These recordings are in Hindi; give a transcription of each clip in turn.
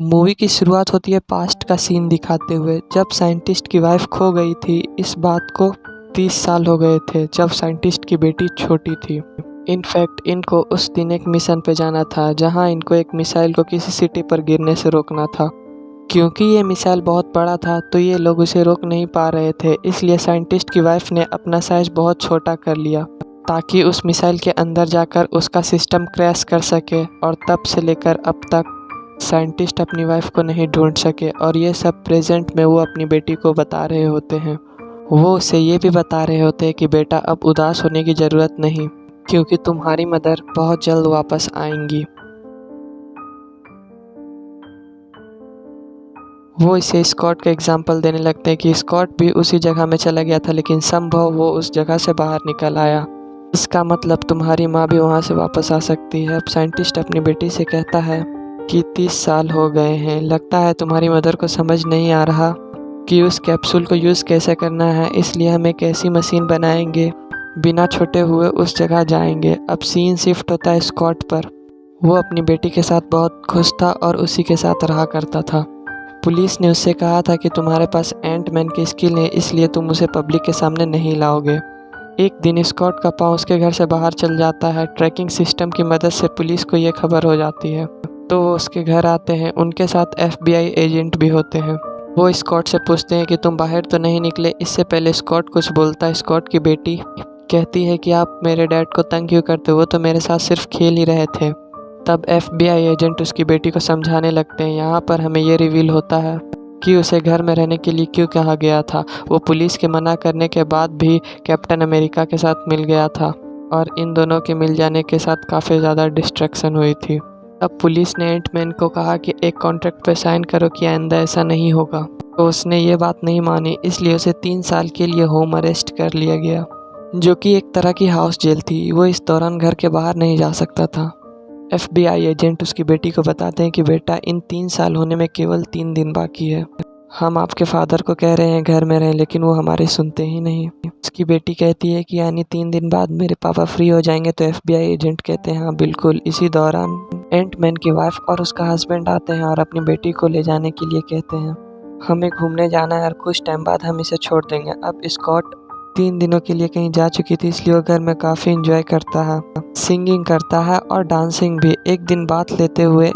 मूवी की शुरुआत होती है पास्ट का सीन दिखाते हुए, जब साइंटिस्ट की वाइफ खो गई थी। इस बात को 30 साल हो गए थे, जब साइंटिस्ट की बेटी छोटी थी। इनफैक्ट इनको उस दिन एक मिशन पे जाना था, जहां इनको एक मिसाइल को किसी सिटी पर गिरने से रोकना था। क्योंकि ये मिसाइल बहुत बड़ा था तो ये लोग उसे रोक नहीं पा रहे थे, इसलिए साइंटिस्ट की वाइफ ने अपना साइज बहुत छोटा कर लिया ताकि उस मिसाइल के अंदर जाकर उसका सिस्टम क्रैश कर सके। और तब से लेकर अब तक साइंटिस्ट अपनी वाइफ को नहीं ढूंढ सके, और ये सब प्रेजेंट में वो अपनी बेटी को बता रहे होते हैं। वो उसे ये भी बता रहे होते हैं कि बेटा, अब उदास होने की ज़रूरत नहीं, क्योंकि तुम्हारी मदर बहुत जल्द वापस आएंगी। वो इसे स्कॉट का एग्जाम्पल देने लगते हैं कि स्कॉट भी उसी जगह में चला गया था, लेकिन संभव वो उस जगह से बाहर निकल आया। इसका मतलब तुम्हारी माँ भी वहाँ से वापस आ सकती है। अब साइंटिस्ट अपनी बेटी से कहता है कि 30 साल हो गए हैं, लगता है तुम्हारी मदर को समझ नहीं आ रहा कि उस कैप्सूल को यूज़ कैसे करना है, इसलिए हम एक ऐसी मशीन बनाएंगे, बिना छोटे हुए उस जगह जाएंगे। अब सीन शिफ्ट होता है स्कॉट पर। वो अपनी बेटी के साथ बहुत खुश था और उसी के साथ रहा करता था। पुलिस ने उससे कहा था कि तुम्हारे पास एंटमैन की स्किल है, इसलिए तुम उसे पब्लिक के सामने नहीं लाओगे। एक दिन स्कॉट का पाँव उसके घर से बाहर चल जाता है। ट्रैकिंग सिस्टम की मदद से पुलिस को ये खबर हो जाती है, तो वो उसके घर आते हैं। उनके साथ FBI एजेंट भी होते हैं। वो स्कॉट से पूछते हैं कि तुम बाहर तो नहीं निकले। इससे पहले स्कॉट कुछ बोलता है, स्कॉट की बेटी कहती है कि आप मेरे डैड को तंग क्यों करते हो, वो तो मेरे साथ सिर्फ खेल ही रहे थे। तब FBI एजेंट उसकी बेटी को समझाने लगते हैं। यहाँ पर हमें ये रिवील होता है कि उसे घर में रहने के लिए क्यों कहा गया था। वो पुलिस के मना करने के बाद भी कैप्टन अमेरिका के साथ मिल गया था, और इन दोनों के मिल जाने के साथ काफ़ी ज़्यादा डिस्ट्रैक्शन हुई थी। अब पुलिस ने एंटमैन को कहा कि एक कॉन्ट्रैक्ट पर साइन करो कि आइंदा ऐसा नहीं होगा, तो उसने ये बात नहीं मानी, इसलिए उसे 3 साल के लिए होम अरेस्ट कर लिया गया, जो कि एक तरह की हाउस जेल थी। वो इस दौरान घर के बाहर नहीं जा सकता था। FBI एजेंट उसकी बेटी को बताते हैं कि बेटा, इन 3 साल होने में केवल 3 दिन बाकी है। हम आपके फादर को कह रहे हैं घर में रहें, लेकिन वो हमारे सुनते ही नहीं। उसकी बेटी कहती है कि यानी 3 दिन बाद मेरे पापा फ्री हो जाएंगे, तो FBI एजेंट कहते हैं हाँ बिल्कुल। इसी दौरान एंटमैन की वाइफ और उसका हस्बैंड आते हैं और अपनी बेटी को ले जाने के लिए कहते हैं हमें घूमने जाना है और कुछ टाइम बाद हम इसे छोड़ देंगे। अब स्कॉट 3 दिनों के लिए कहीं जा चुकी थी, इसलिए वो घर में काफ़ी इंजॉय करता है, सिंगिंग करता है और डांसिंग भी। एक दिन बात लेते हुए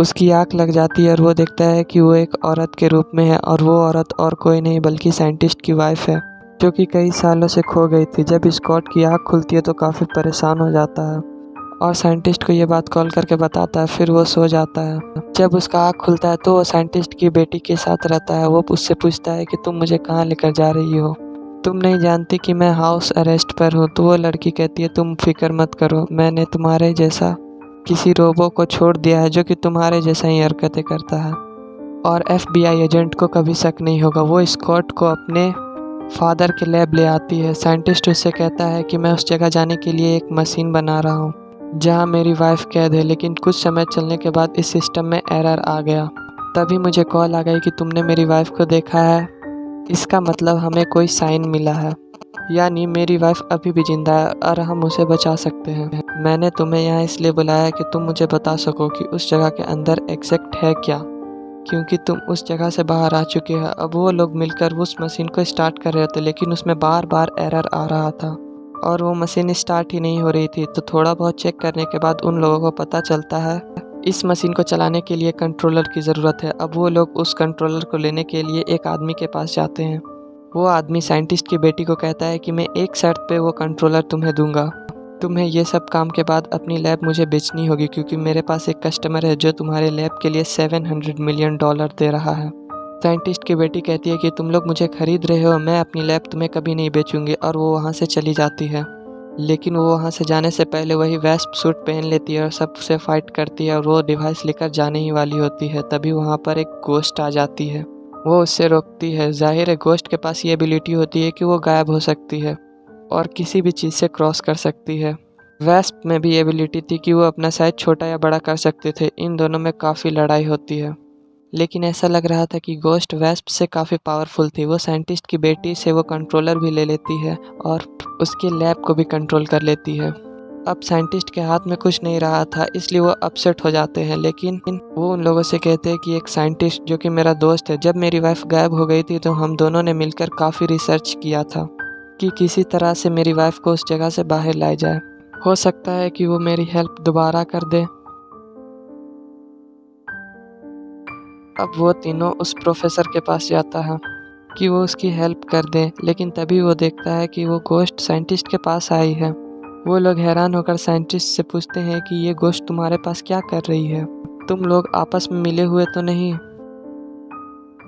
उसकी आँख लग जाती है और वो देखता है कि वो एक औरत के रूप में है, और वो औरत और कोई नहीं बल्कि साइंटिस्ट की वाइफ है, जो कि कई सालों से खो गई थी। जब स्कॉट की आँख खुलती है तो काफ़ी परेशान हो जाता है और साइंटिस्ट को ये बात कॉल करके बताता है। फिर वो सो जाता है। जब उसका आँख खुलता है तो वो साइंटिस्ट की बेटी के साथ रहता है। वो उससे पूछता है कि तुम मुझे कहाँ लेकर जा रही हो, तुम नहीं जानती कि मैं हाउस अरेस्ट पर हूँ। तो वो लड़की कहती है तुम फिक्र मत करो, मैंने तुम्हारे जैसा किसी रोबो को छोड़ दिया है जो कि तुम्हारे जैसा ही हरकतें करता है, और FBI एजेंट को कभी शक नहीं होगा। वो स्कॉट को अपने फादर के लैब ले आती है। साइंटिस्ट उससे कहता है कि मैं उस जगह जाने के लिए एक मशीन बना रहा हूँ जहाँ मेरी वाइफ कैद है, लेकिन कुछ समय चलने के बाद इस सिस्टम में एरर आ गया। तभी मुझे कॉल आ गई कि तुमने मेरी वाइफ को देखा है। इसका मतलब हमें कोई साइन मिला है, यानी मेरी वाइफ अभी भी जिंदा है और हम उसे बचा सकते हैं। मैंने तुम्हें यहाँ इसलिए बुलाया है कि तुम मुझे बता सको कि उस जगह के अंदर एग्जैक्ट है क्या, क्योंकि तुम उस जगह से बाहर आ चुके हैं। अब वो लोग मिलकर उस मशीन को स्टार्ट कर रहे थे, लेकिन उसमें बार बार एरर आ रहा था और वो मशीन स्टार्ट ही नहीं हो रही थी। तो थोड़ा बहुत चेक करने के बाद उन लोगों को पता चलता है इस मशीन को चलाने के लिए कंट्रोलर की ज़रूरत है। अब वो लोग उस कंट्रोलर को लेने के लिए एक आदमी के पास जाते हैं। वो आदमी साइंटिस्ट की बेटी को कहता है कि मैं एक शर्त पे वो कंट्रोलर तुम्हें दूंगा, तुम्हें ये सब काम के बाद अपनी लैब मुझे बेचनी होगी, क्योंकि मेरे पास एक कस्टमर है जो तुम्हारे लैब के लिए $700 मिलियन दे रहा है। साइंटिस्ट की बेटी कहती है कि तुम लोग मुझे खरीद रहे हो, मैं अपनी लैब तुम्हें कभी नहीं बेचूंगी, और वो वहाँ से चली जाती है। लेकिन वो वहाँ से जाने से पहले वही वेस्प सूट पहन लेती है और सबसे फाइट करती है, और वो डिवाइस लेकर जाने ही वाली होती है। तभी वहाँ पर एक गोस्ट आ जाती है। वो उससे रोकती है। जाहिर है गोस्ट के पास ये एबिलिटी होती है कि वो गायब हो सकती है और किसी भी चीज़ से क्रॉस कर सकती है। वेस्प में भी एबिलिटी थी कि वो अपना साइज छोटा या बड़ा कर सकते थे। इन दोनों में काफ़ी लड़ाई होती है, लेकिन ऐसा लग रहा था कि गोस्ट वेस्प से काफ़ी पावरफुल थी। वो साइंटिस्ट की बेटी से वो कंट्रोलर भी ले लेती है और उसके लैब को भी कंट्रोल कर लेती है। अब साइंटिस्ट के हाथ में कुछ नहीं रहा था, इसलिए वो अपसेट हो जाते हैं। लेकिन वो उन लोगों से कहते हैं कि एक साइंटिस्ट जो कि मेरा दोस्त है, जब मेरी वाइफ गायब हो गई थी तो हम दोनों ने मिलकर काफ़ी रिसर्च किया था कि किसी तरह से मेरी वाइफ को उस जगह से बाहर लाया जाए। हो सकता है कि वो मेरी हेल्प दोबारा कर दे। अब वो तीनों उस प्रोफेसर के पास जाता है कि वो उसकी हेल्प कर दे, लेकिन तभी वो देखता है कि वो गोश्त साइंटिस्ट के पास आई है। वो लोग हैरान होकर साइंटिस्ट से पूछते हैं कि ये गोश्त तुम्हारे पास क्या कर रही है, तुम लोग आपस में मिले हुए तो नहीं?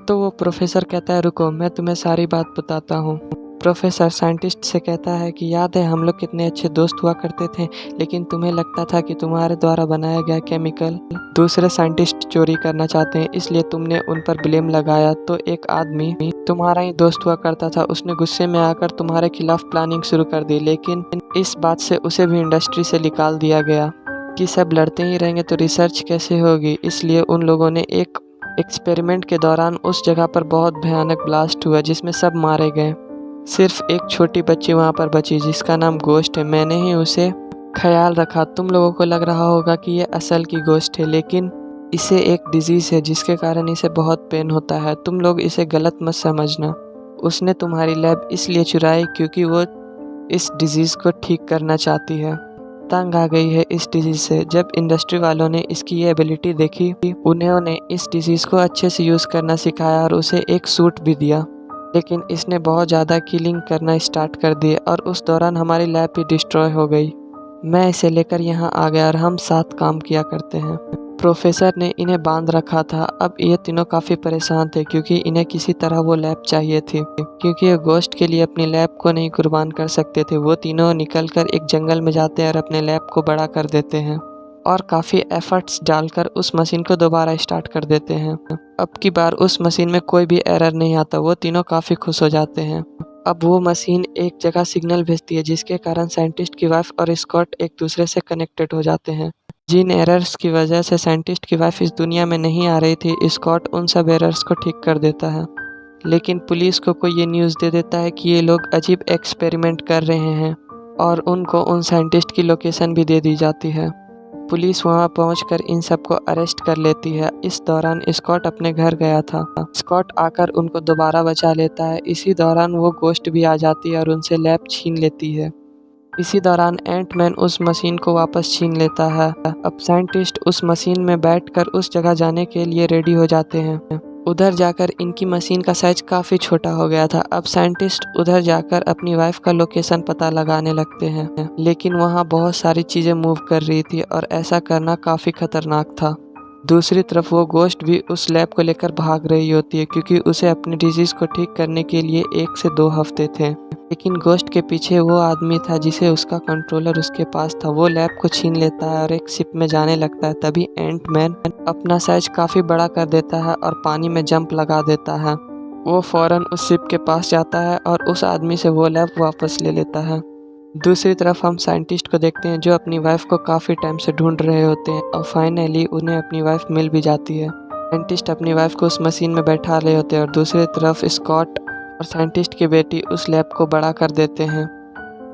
तो वो प्रोफेसर कहता है रुको, मैं तुम्हें सारी बात बताता हूँ। प्रोफेसर साइंटिस्ट से कहता है कि याद है हम लोग कितने अच्छे दोस्त हुआ करते थे, लेकिन तुम्हें लगता था कि तुम्हारे द्वारा बनाया गया केमिकल दूसरे साइंटिस्ट चोरी करना चाहते हैं, इसलिए तुमने उन पर ब्लेम लगाया। तो एक आदमी तुम्हारा ही दोस्त हुआ करता था, उसने गुस्से में आकर तुम्हारे खिलाफ प्लानिंग शुरू कर दी, लेकिन इस बात से उसे भी इंडस्ट्री से निकाल दिया गया कि सब लड़ते ही रहेंगे तो रिसर्च कैसे होगी। इसलिए उन लोगों ने एक एक्सपेरिमेंट के दौरान उस जगह पर बहुत भयानक ब्लास्ट हुआ जिसमें सब मारे गए। सिर्फ एक छोटी बच्ची वहाँ पर बची जिसका नाम गोश्त है। मैंने ही उसे ख्याल रखा। तुम लोगों को लग रहा होगा कि ये असल की गोश्त है, लेकिन इसे एक डिजीज़ है जिसके कारण इसे बहुत पेन होता है। तुम लोग इसे गलत मत समझना। उसने तुम्हारी लैब इसलिए चुराई क्योंकि वो इस डिजीज़ को ठीक करना चाहती है। तंग आ गई है इस डिजीज़ से। जब इंडस्ट्री वालों ने इसकी ये एबिलिटी देखी, उन्होंने इस डिजीज़ को अच्छे से यूज़ करना सिखाया और उसे एक सूट भी दिया। लेकिन इसने बहुत ज़्यादा किलिंग करना स्टार्ट कर दिए और उस दौरान हमारी लैब भी डिस्ट्रॉय हो गई। मैं इसे लेकर यहाँ आ गया और हम साथ काम किया करते हैं। प्रोफेसर ने इन्हें बांध रखा था। अब ये तीनों काफ़ी परेशान थे क्योंकि इन्हें किसी तरह वो लैब चाहिए थी, क्योंकि ये गोश्त के लिए अपनी लैब को नहीं कुर्बान कर सकते थे। वो तीनों निकलकर एक जंगल में जाते हैं और अपने लैब को बड़ा कर देते हैं और काफ़ी एफर्ट्स डालकर उस मशीन को दोबारा स्टार्ट कर देते हैं। अब की बार उस मशीन में कोई भी एरर नहीं आता। वो तीनों काफ़ी खुश हो जाते हैं। अब वो मशीन एक जगह सिग्नल भेजती है जिसके कारण साइंटिस्ट की वाइफ और स्कॉट एक दूसरे से कनेक्टेड हो जाते हैं। जिन एरर्स की वजह से साइंटिस्ट की वाइफ इस दुनिया में नहीं आ रही थी, स्कॉट उन सब एरर्स को ठीक कर देता है। लेकिन पुलिस को कोई ये न्यूज़ दे देता है कि ये लोग अजीब एक्सपेरिमेंट कर रहे हैं और उनको उन साइंटिस्ट की लोकेशन भी दे दी जाती है। पुलिस वहां पहुंचकर इन सबको अरेस्ट कर लेती है। इस दौरान स्कॉट अपने घर गया था। स्कॉट आकर उनको दोबारा बचा लेता है। इसी दौरान वो गोश्त भी आ जाती है और उनसे लैब छीन लेती है। इसी दौरान एंटमैन उस मशीन को वापस छीन लेता है। अब साइंटिस्ट उस मशीन में बैठकर उस जगह जाने के लिए रेडी हो जाते हैं। उधर जाकर इनकी मशीन का साइज काफ़ी छोटा हो गया था। अब साइंटिस्ट उधर जाकर अपनी वाइफ का लोकेशन पता लगाने लगते हैं, लेकिन वहाँ बहुत सारी चीज़ें मूव कर रही थी और ऐसा करना काफ़ी खतरनाक था। दूसरी तरफ वो गोश्त भी उस लैब को लेकर भाग रही होती है क्योंकि उसे अपनी डिजीज़ को ठीक करने के लिए 1 से 2 हफ्ते थे। लेकिन गोश्त के पीछे वो आदमी था जिसे उसका कंट्रोलर उसके पास था। वो लैब को छीन लेता है और एक शिप में जाने लगता है। तभी एंटमैन अपना साइज काफ़ी बड़ा कर देता है और पानी में जंप लगा देता है। वो फौरन उस शिप के पास जाता है और उस आदमी से वो लैब वापस ले लेता है। दूसरी तरफ हम साइंटिस्ट को देखते हैं जो अपनी वाइफ को काफ़ी टाइम से ढूंढ रहे होते हैं और फाइनली उन्हें अपनी वाइफ मिल भी जाती है। साइंटिस्ट अपनी वाइफ को उस मशीन में बैठा रहे होते हैं और दूसरी तरफ स्कॉट और साइंटिस्ट की बेटी उस लैब को बड़ा कर देते हैं।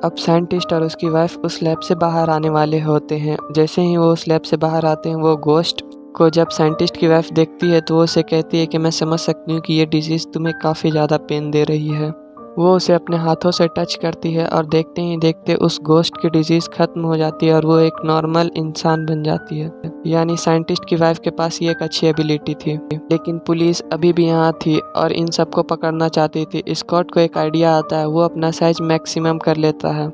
अब साइंटिस्ट और उसकी वाइफ उस लैब से बाहर आने वाले होते हैं। जैसे ही वो उस लैब से बाहर आते हैं, वो गोश्त को जब साइंटिस्ट की वाइफ देखती है तो वो उसे कहती है कि मैं समझ सकती हूँ कि ये डिजीज़ तुम्हें काफ़ी ज़्यादा पेन दे रही है। वो उसे अपने हाथों से टच करती है और देखते ही देखते उस गोश्त की डिजीज़ ख़त्म हो जाती है और वो एक नॉर्मल इंसान बन जाती है। यानी साइंटिस्ट की वाइफ के पास ये एक अच्छी एबिलिटी थी। लेकिन पुलिस अभी भी यहाँ थी और इन सबको पकड़ना चाहती थी। स्कॉट को एक आइडिया आता है। वो अपना साइज मैक्सिमम कर लेता है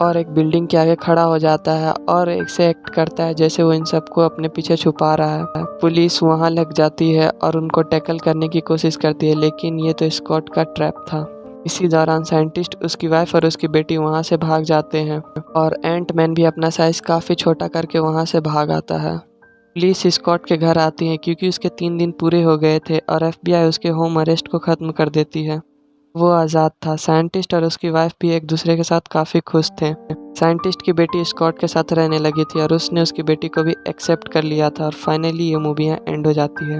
और एक बिल्डिंग के आगे खड़ा हो जाता है और ऐसे एक्ट करता है जैसे वो इन सबको अपने पीछे छुपा रहा है। पुलिस वहाँ लग जाती है और उनको टैकल करने की कोशिश करती है, लेकिन ये तो स्कॉट का ट्रैप था। इसी दौरान साइंटिस्ट, उसकी वाइफ और उसकी बेटी वहाँ से भाग जाते हैं और एंटमैन भी अपना साइज काफ़ी छोटा करके वहाँ से भाग आता है। पुलिस स्कॉट के घर आती है क्योंकि उसके 3 दिन पूरे हो गए थे और एफबीआई उसके होम अरेस्ट को ख़त्म कर देती है। वो आज़ाद था। साइंटिस्ट और उसकी वाइफ भी एक दूसरे के साथ काफ़ी खुश थे। साइंटिस्ट की बेटी स्कॉट के साथ रहने लगी थी और उसने उसकी बेटी को भी एक्सेप्ट कर लिया था और फाइनली ये मूवी एंड हो जाती है।